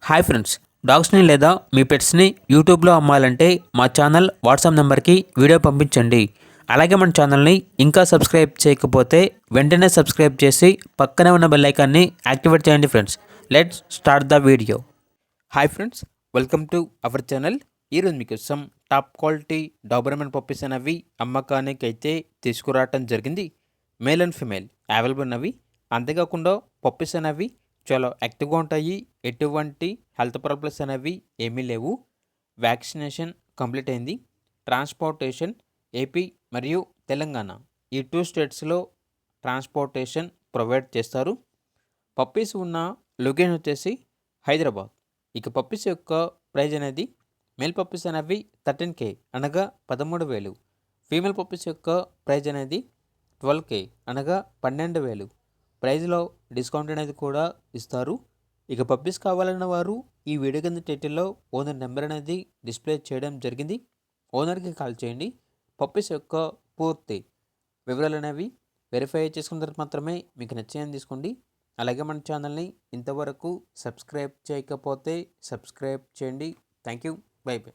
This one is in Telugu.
హాయ్ ఫ్రెండ్స్, డాగ్స్ని లేదా మీ పెట్స్ని యూట్యూబ్లో అమ్మాలంటే మా ఛానల్ వాట్సాప్ నెంబర్కి వీడియో పంపించండి. అలాగే మన ఛానల్ని ఇంకా సబ్స్క్రైబ్ చేయకపోతే వెంటనే సబ్స్క్రైబ్ చేసి పక్కనే ఉన్న బెల్ ఐకాన్ని యాక్టివేట్ చేయండి friends. Let's start the video. Hi friends, welcome to our channel. ఈరోజు మీకోసం టాప్ క్వాలిటీ డాబర్మెన్ పప్పీస్ అనేవి అమ్మకానికి అయితే తీసుకురావటం జరిగింది. మేల్ అండ్ ఫిమేల్ అవైలబుల్ ఉన్నవి. అంతేకాకుండా పప్పీస్ అనేవి చాలా యాక్టివ్గా ఉంటాయి. ఎటువంటి హెల్త్ ప్రాబ్లమ్స్ అనేవి ఏమీ లేవు. వ్యాక్సినేషన్ కంప్లీట్ అయింది. ట్రాన్స్పోర్టేషన్ ఏపీ మరియు తెలంగాణ ఈ 2 స్టేట్స్లో ట్రాన్స్పోర్టేషన్ ప్రొవైడ్ చేస్తారు. పప్పీస్ ఉన్న లొకేషన్ వచ్చేసి హైదరాబాద్. ఇక పప్పీస్ యొక్క ప్రైజ్ అనేది మేల్ పప్పీస్ అనేవి 13K అనగా 13,000. ఫీమేల్ పప్పీస్ యొక్క ప్రైజ్ అనేది 12K అనగా 12,000. ప్రైజ్లో డిస్కౌంట్ అనేది కూడా ఇస్తారు. ఇక పప్పీస్ కావాలన్న వారు ఈ వీడియో కింద టైటిల్లో ఓనర్ నెంబర్ అనేది డిస్ప్లే చేయడం జరిగింది. ఓనర్కి కాల్ చేయండి. పప్పీస్ యొక్క పూర్తి వివరాలు అనేవి వెరిఫై చేసుకున్న తర్వాత మాత్రమే మీకు నచ్చేయని తీసుకోండి. అలాగే మన ఛానల్ని ఇంతవరకు సబ్స్క్రైబ్ చేయకపోతే సబ్స్క్రైబ్ చేయండి. Thank you. By by.